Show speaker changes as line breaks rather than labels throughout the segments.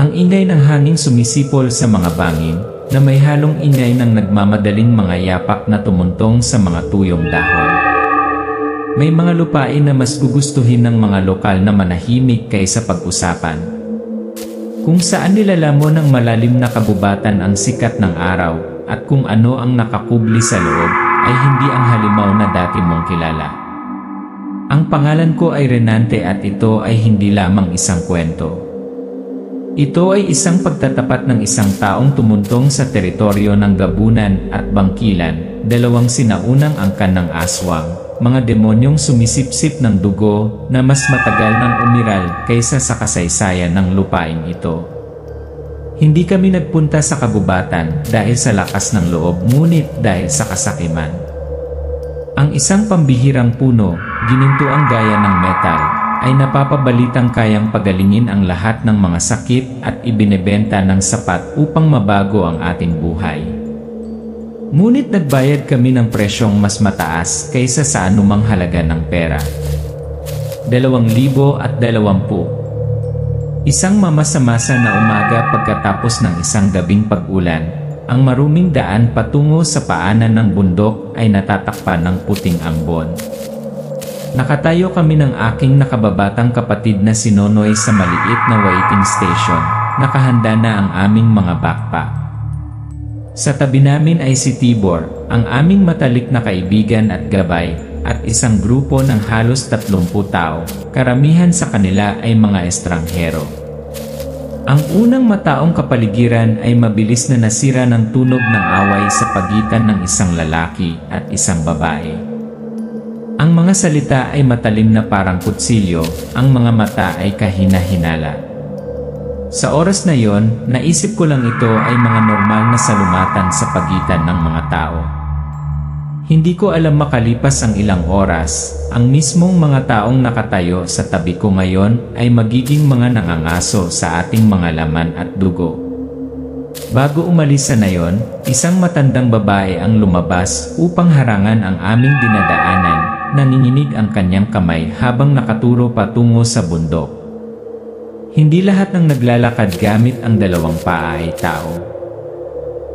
Ang ingay ng hangin sumisipol sa mga bangin, na may halong ingay ng nagmamadaling mga yapak na tumuntong sa mga tuyong dahon. May mga lupain na mas gugustuhin ng mga lokal na manahimik kaysa pag-usapan. Kung saan nilalamon ng malalim na kabubatan ang sikat ng araw, at kung ano ang nakakubli sa loob, ay hindi ang halimaw na dati mong kilala. Ang pangalan ko ay Renante at ito ay hindi lamang isang kwento. Ito ay isang pagtatapat ng isang taong tumuntong sa teritoryo ng Gabunan at Bangkilan, dalawang sinaunang angkan ng aswang, mga demonyong sumisipsip ng dugo na mas matagal ng umiral kaysa sa kasaysayan ng lupain ito. Hindi kami nagpunta sa kabubatan dahil sa lakas ng loob, ngunit dahil sa kasakiman. Ang isang pambihirang puno, gininto ang gaya ng metal, ay napapabalitang kayang pagalingin ang lahat ng mga sakit at ibinebenta ng sapat upang mabago ang ating buhay. Ngunit nagbayad kami ng presyong mas mataas kaysa sa anumang halaga ng pera. 2,020. Isang mamasa-masa na umaga pagkatapos ng isang gabing pag-ulan, ang maruming daan patungo sa paanan ng bundok ay natatakpan ng puting ambon. Nakatayo kami ng aking nakababatang kapatid na si Nonoy sa maliit na waiting station, nakahanda na ang aming mga backpack. Sa tabi namin ay si Tibor, ang aming matalik na kaibigan at gabay, at isang grupo ng halos 30 tao, karamihan sa kanila ay mga estranghero. Ang unang mataong kapaligiran ay mabilis na nasira ng tunog ng away sa pagitan ng isang lalaki at isang babae. Ang mga salita ay matalim na parang kutsilyo, ang mga mata ay kahina-hinala. Sa oras na yon, naisip ko lang ito ay mga normal na salungatan sa pagitan ng mga tao. Hindi ko alam makalipas ang ilang oras, ang mismong mga taong nakatayo sa tabi ko ngayon ay magiging mga nangangaso sa ating mga laman at dugo. Bago umalis na yon, isang matandang babae ang lumabas upang harangan ang aming dinadaanan. Nanginginig ang kanyang kamay habang nakaturo patungo sa bundok. Hindi lahat ng naglalakad gamit ang dalawang paa ay tao.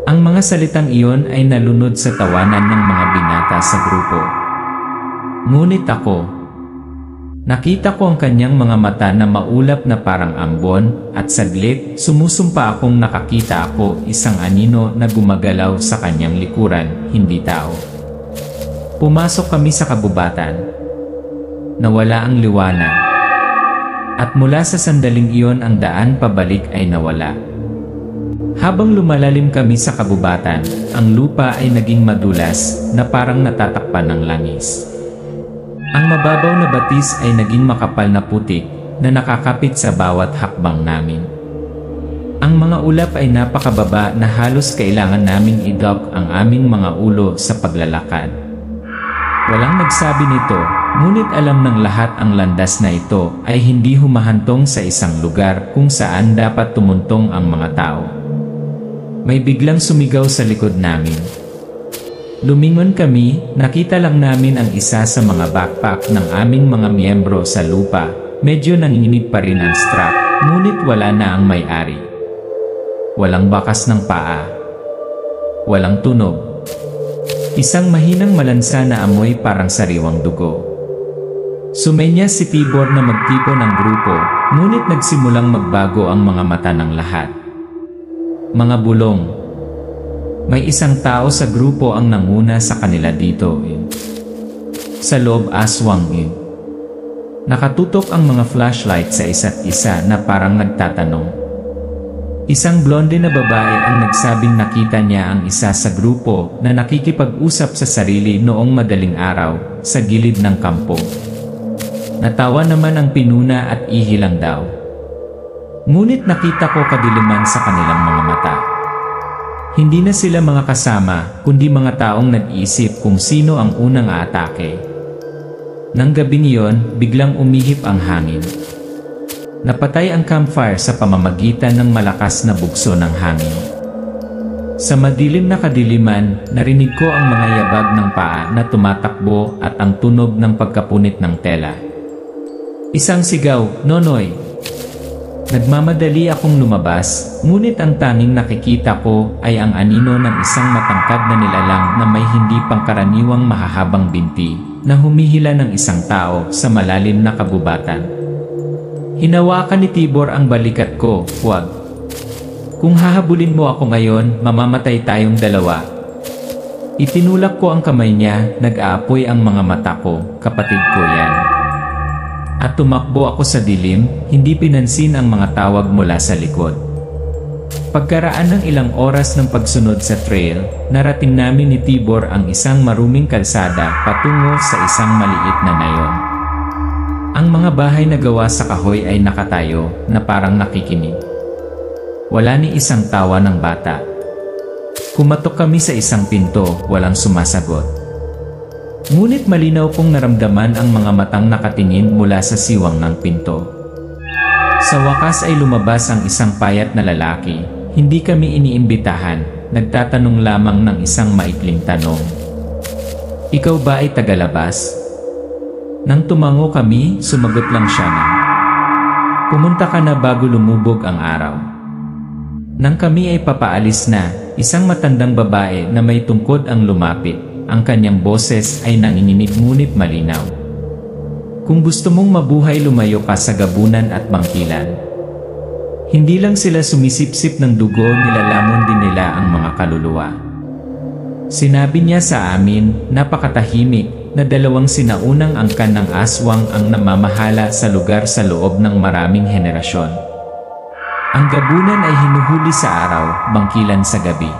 Ang mga salitang iyon ay nalunod sa tawanan ng mga binata sa grupo. Ngunit ako, nakita ko ang kanyang mga mata na maulap na parang ambon, at saglit, sumusumpa akong nakakita ako isang anino na gumagalaw sa kanyang likuran, hindi tao. Pumasok kami sa kabubatan. Nawala ang liwanag. At mula sa sandaling iyon ang daan pabalik ay nawala. Habang lumalalim kami sa kabubatan, ang lupa ay naging madulas na parang natatakpan ng langis. Ang mababaw na batis ay naging makapal na putik na nakakapit sa bawat hakbang namin. Ang mga ulap ay napakababa na halos kailangan naming i-dock ang aming mga ulo sa paglalakad. Walang nagsabi nito, ngunit alam ng lahat ang landas na ito ay hindi humahantong sa isang lugar kung saan dapat tumuntong ang mga tao. May biglang sumigaw sa likod namin. Lumingon kami, nakita lang namin ang isa sa mga backpack ng aming mga miyembro sa lupa. Medyo nanginginig pa rin ang strap, ngunit wala na ang may-ari. Walang bakas ng paa. Walang tunog. Isang mahinang malansa na amoy parang sariwang dugo. Sumenyas si Tibor na magtipon ng grupo, ngunit nagsimulang magbago ang mga mata ng lahat. Mga bulong. May isang tao sa grupo ang nanguna sa kanila dito. Sa loob aswang. Nakatutok ang mga flashlight sa isa't isa na parang nagtatanong. Isang blonde na babae ang nagsabing nakita niya ang isa sa grupo na nakikipag-usap sa sarili noong madaling araw sa gilid ng kampo. Natawa naman ang pinuna at ihilang daw. Ngunit nakita ko kadiliman sa kanilang mga mata. Hindi na sila mga kasama, kundi mga taong nag-iisip kung sino ang unang aatake. Nang gabing iyon, biglang umihip ang hangin. Napatay ang campfire sa pamamagitan ng malakas na bugso ng hangin. Sa madilim na kadiliman, narinig ko ang mga yabag ng paa na tumatakbo at ang tunog ng pagkapunit ng tela. Isang sigaw, "Nonoy!" Nagmamadali akong lumabas, ngunit ang tanging nakikita ko ay ang anino ng isang matangkad na nilalang na may hindi pangkaraniwang mahahabang binti, na humihila ng isang tao sa malalim na kagubatan. Hinawakan ni Tibor ang balikat ko, "Huwag. Kung hahabulin mo ako ngayon, mamamatay tayong dalawa." Itinulak ko ang kamay niya, nag-aapoy ang mga mata ko, "Kapatid ko yan." At tumakbo ako sa dilim, hindi pinansin ang mga tawag mula sa likod. Pagkaraan ng ilang oras ng pagsunod sa trail, narating namin ni Tibor ang isang maruming kalsada patungo sa isang maliit na nayon. Ang mga bahay na gawa sa kahoy ay nakatayo, na parang nakikinig. Wala ni isang tawa ng bata. Kumatok kami sa isang pinto, walang sumasagot. Ngunit malinaw kong naramdaman ang mga matang nakatingin mula sa siwang ng pinto. Sa wakas ay lumabas ang isang payat na lalaki. Hindi kami iniimbitahan, nagtatanong lamang ng isang maikling tanong. "Ikaw ba ay tagalabas?" Nang tumango kami, sumagot lang siya na, "Pumunta ka na bago lumubog ang araw." Nang kami ay papaalis na, isang matandang babae na may tungkod ang lumapit. Ang kanyang boses ay nanginginig ngunit malinaw. "Kung gusto mong mabuhay, lumayo ka sa gabunan at bangkilan." Hindi lang sila sumisipsip ng dugo, nilalamon din nila ang mga kaluluwa. Sinabi niya sa amin, napakatahimik, na 2 sinaunang angkan ng aswang ang namamahala sa lugar sa loob ng maraming henerasyon. Ang gabunan ay hinuhuli sa araw, bangkilan sa gabi.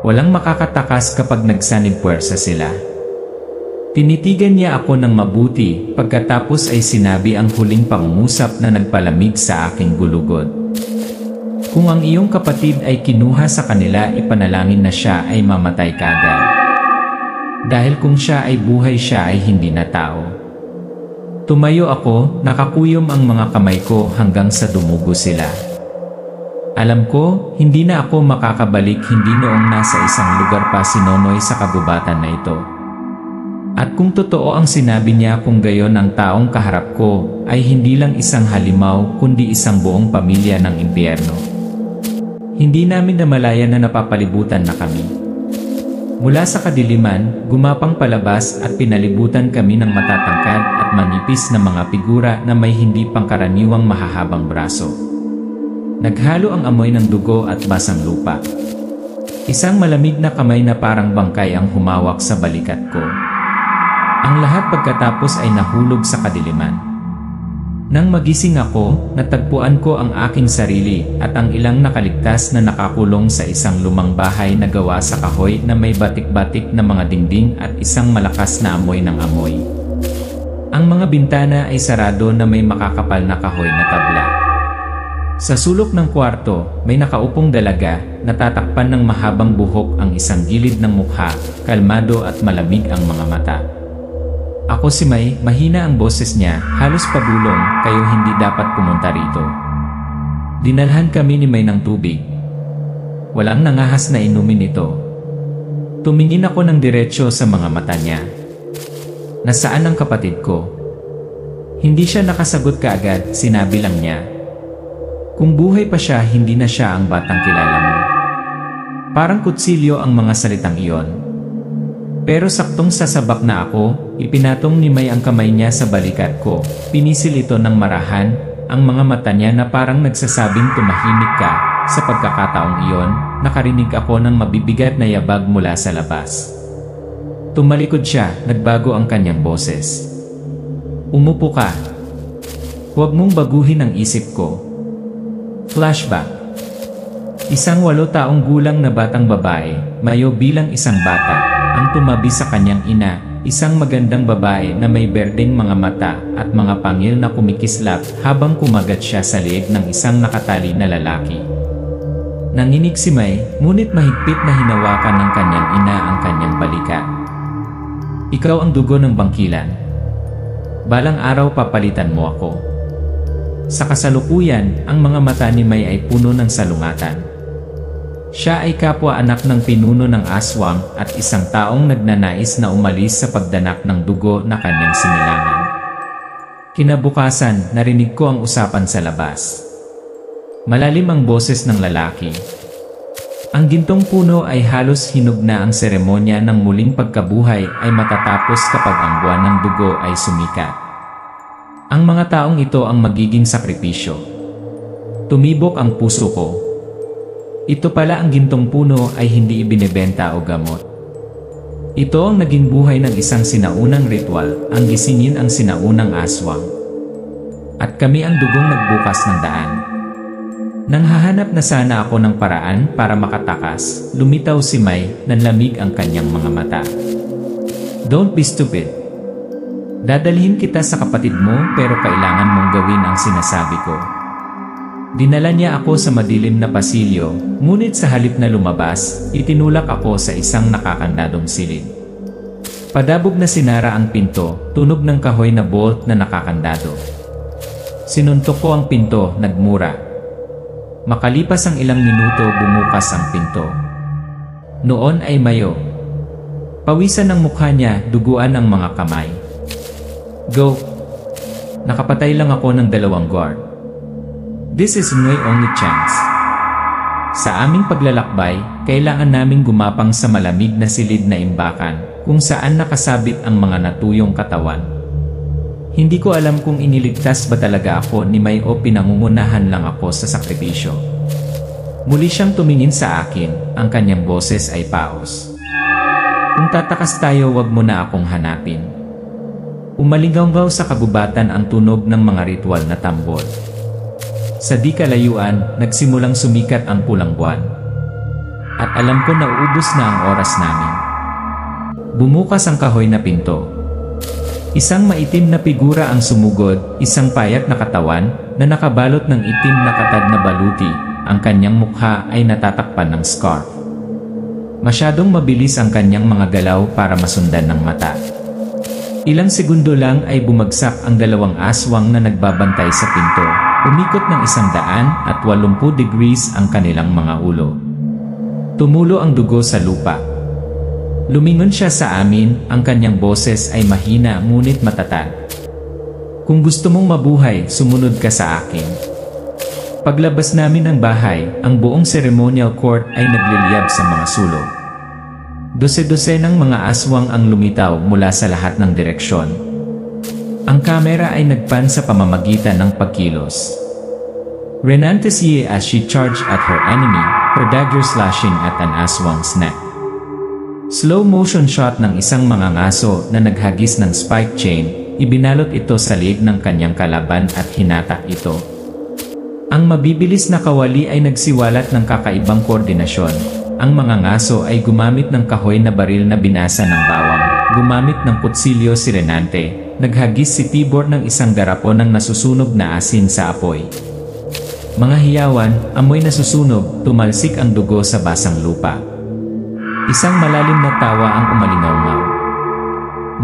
Walang makakatakas kapag nagsanib puwersa sila. Tinitigan niya ako ng mabuti, pagkatapos ay sinabi ang huling pangungusap na nagpalamig sa aking gulugod. "Kung ang iyong kapatid ay kinuha sa kanila, ipanalangin na siya ay mamatay kaagad. Dahil kung siya ay buhay, siya ay hindi na tao." Tumayo ako, nakakuyom ang mga kamay ko hanggang sa dumugo sila. Alam ko, hindi na ako makakabalik, hindi noong nasa isang lugar pa si Nonoy sa kagubatan na ito. At kung totoo ang sinabi niya, kung gayon ang taong kaharap ko ay hindi lang isang halimaw kundi isang buong pamilya ng impyerno. Hindi namin namalayan na napapalibutan na kami. Mula sa kadiliman, gumapang palabas at pinalibutan kami ng matatangkad at manipis na mga figura na may hindi pangkaraniwang mahahabang braso. Naghalo ang amoy ng dugo at basang lupa. Isang malamig na kamay na parang bangkay ang humawak sa balikat ko. Ang lahat pagkatapos ay nahulog sa kadiliman. Nang magising ako, natagpuan ko ang aking sarili at ang ilang nakaligtas na nakakulong sa isang lumang bahay na gawa sa kahoy na may batik-batik na mga dingding at isang malakas na amoy ng amoy. Ang mga bintana ay sarado na may makakapal na kahoy na tabla. Sa sulok ng kwarto, may nakaupong dalaga, natatakpan ng mahabang buhok ang isang gilid ng mukha, kalmado at malamig ang mga mata. "Ako si May," mahina ang boses niya, halos pabulong, "kayo hindi dapat pumunta rito." Dinalhan kami ni May ng tubig. Walang nangahas na inumin ito. Tumingin ako ng diretsyo sa mga mata niya. "Nasaan ang kapatid ko?" Hindi siya nakasagot kaagad, sinabi lang niya, "Kung buhay pa siya, hindi na siya ang batang kilala mo." Parang kutsilyo ang mga salitang iyon. Pero saktong sasabak na ako, ipinatong ni May ang kamay niya sa balikat ko. Pinisil ito ng marahan, ang mga mata niya na parang nagsasabing tumahimik ka. Sa pagkakataong iyon, nakarinig ako ng mabibigat na yabag mula sa labas. Tumalikod siya, nagbago ang kanyang boses. "Umupo ka. Huwag mong baguhin ang isip ko." Flashback. Isang 8 taong gulang na batang babae, mayo bilang isang bata, ang tumabi sa kanyang ina, isang magandang babae na may berdeng mga mata at mga pangil na kumikislap habang kumagat siya sa liig ng isang nakatali na lalaki. Nanginig si May, ngunit mahigpit na hinawakan ng kanyang ina ang kanyang balikat. "Ikaw ang dugo ng bangkilan. Balang araw papalitan mo ako." Sa kasalukuyan, ang mga mata ni May ay puno ng salungatan. Siya ay kapwa-anak ng pinuno ng aswang at isang taong nagnanais na umalis sa pagdanak ng dugo na kanyang sinilangan. Kinabukasan, narinig ko ang usapan sa labas. Malalim ang boses ng lalaki. Ang gintong puno ay halos hinog na. Ang seremonya ng muling pagkabuhay ay matatapos kapag ang buwan ng dugo ay sumikat. Ang mga taong ito ang magiging sakripisyo. Tumibok ang puso ko. Ito pala ang gintong puno ay hindi ibinebenta o gamot. Ito ang naging buhay ng isang sinaunang ritual, ang gisingin ang sinaunang aswang. At kami ang dugong nagbukas ng daan. Nanghahanap na sana ako ng paraan para makatakas, lumitaw si May, nanlamig ang kanyang mga mata. Don't be stupid. Dadalhin kita sa kapatid mo pero kailangan mong gawin ang sinasabi ko. Dinala niya ako sa madilim na pasilyo, ngunit sa halip na lumabas, itinulak ako sa isang nakakandadong silid. Padabog na sinara ang pinto, tunog ng kahoy na bolt na nakakandado. Sinuntok ko ang pinto, nagmura. Makalipas ang ilang minuto, bumukas ang pinto. Noon ay Mayo. Pawisan ng mukha niya, duguan ang mga kamay. Go! Nakapatay lang ako ng 2 guard. This is my only chance. Sa aming paglalakbay, kailangan naming gumapang sa malamig na silid na imbakan, kung saan nakasabit ang mga natuyong katawan. Hindi ko alam kung iniligtas ba talaga ako ni May o pinangungunahan lang ako sa sakripisyo. Muli siyang tumingin sa akin, ang kanyang boses ay paos. Kung tatakas tayo, wag mo na akong hanapin. Umalingaw sa kabubatan ang tunog ng mga ritual na tambol. Sa di kalayuan, nagsimulang sumikat ang pulang buwan. At alam ko na uubos na ang oras namin. Bumukas ang kahoy na pinto. Isang maitim na figura ang sumugod, isang payat na katawan na nakabalot ng itim na katad na baluti. Ang kanyang mukha ay natatakpan ng scarf. Masyadong mabilis ang kanyang mga galaw para masundan ng mata. Ilang segundo lang ay bumagsak ang 2 aswang na nagbabantay sa pinto. Umikot ng 180 degrees ang kanilang mga ulo. Tumulo ang dugo sa lupa. Lumingon siya sa amin, ang kanyang boses ay mahina ngunit matatag. Kung gusto mong mabuhay, sumunod ka sa akin. Paglabas namin ng bahay, ang buong ceremonial court ay nagliliyab sa mga sulok. Dose-dosenang mga aswang ang lumitaw mula sa lahat ng direksyon. Ang kamera ay nagpan sa pamamagitan ng pagkilos. Renante siye as she charged at her enemy, her dagger slashing at an aswang's neck. Slow motion shot ng isang mangangaso na naghagis ng spike chain, ibinalot ito sa liig ng kanyang kalaban at hinatak ito. Ang mabibilis na kawali ay nagsiwalat ng kakaibang koordinasyon. Ang mangangaso ay gumamit ng kahoy na baril na binasa ng bawang, gumamit ng kutsilyo si Renante, naghagis si Tibor ng isang garapon ng nasusunog na asin sa apoy. Mga hiyawan, amoy nasusunog, tumalsik ang dugo sa basang lupa. Isang malalim na tawa ang umalingaw-ngaw.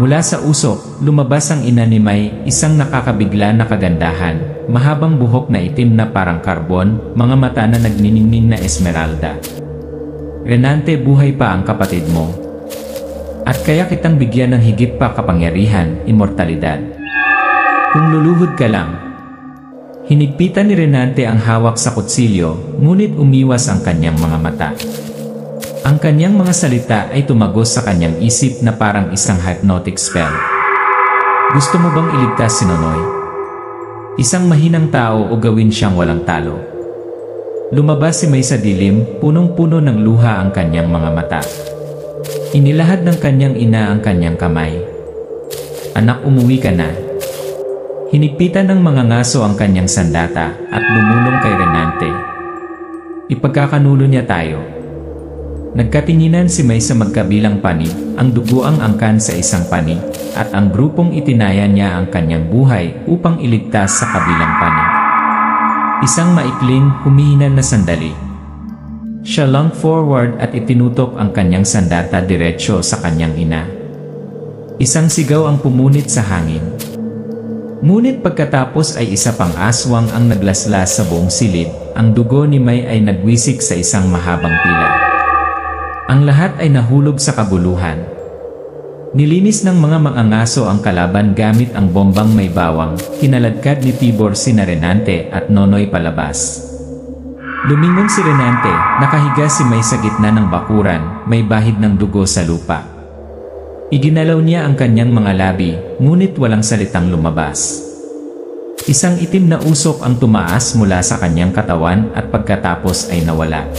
Mula sa usok, lumabas ang ina ni May, isang nakakabigla na kagandahan, mahabang buhok na itim na parang karbon, mga mata na nagniningning na esmeralda. Renante, buhay pa ang kapatid mo. At kaya kitang bigyan ng higit pa kapangyarihan, immortalidad. Kung luluhod ka lang. Hinigpitan ni Renante ang hawak sa kutsilyo, ngunit umiwas ang kanyang mga mata. Ang kanyang mga salita ay tumagos sa kanyang isip na parang isang hypnotic spell. Gusto mo bang iligtas si Nonoy? Isang mahinang tao o gawin siyang walang talo? Lumabas si May sa dilim, punong-puno ng luha ang kanyang mga mata. Inilahad ng kanyang ina ang kanyang kamay. Anak, umuwi ka na. Hinigpitan ng mga ngaso ang kanyang sandata at bumulong kay Renante. Ipagkakanulo niya tayo. Nagkatinginan si May sa magkabilang panig, ang dugo ang angkan sa isang panig, at ang grupong itinaya niya ang kanyang buhay upang iligtas sa kabilang panig. Isang maikling, humihinal na sandali. Siya lunged forward at itinutok ang kanyang sandata diretsyo sa kanyang ina. Isang sigaw ang pumunit sa hangin. Ngunit pagkatapos ay isa pang aswang ang naglaslas sa buong silid, ang dugo ni May ay nagwisik sa isang mahabang pila. Ang lahat ay nahulog sa kabuluhan. Nilinis ng mga mangangaso ang kalaban gamit ang bombang may bawang, kinaladkad ni Tibor sina Renante at Nonoy palabas. Lumingon si Renante, nakahiga si May sa gitna ng bakuran, may bahid ng dugo sa lupa. Iginalaw niya ang kanyang mga labi, ngunit walang salitang lumabas. Isang itim na usok ang tumaas mula sa kanyang katawan at pagkatapos ay nawala.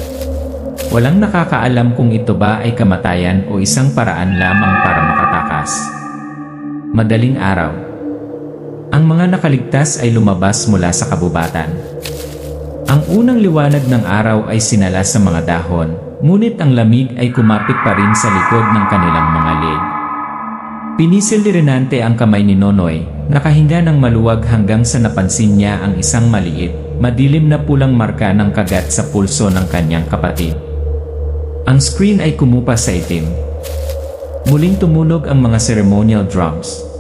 Walang nakakaalam kung ito ba ay kamatayan o isang paraan lamang para makatakas. Madaling araw. Ang mga nakaligtas ay lumabas mula sa kabubatan. Ang unang liwanag ng araw ay sinala sa mga dahon, ngunit ang lamig ay kumapit pa rin sa likod ng kanilang mga leg. Pinisil ni Renante ang kamay ni Nonoy, nakahinga ng maluwag hanggang sa napansin niya ang isang maliit, madilim na pulang marka ng kagat sa pulso ng kanyang kapatid. Ang screen ay kumupas sa itim. Muling tumunog ang mga ceremonial drums.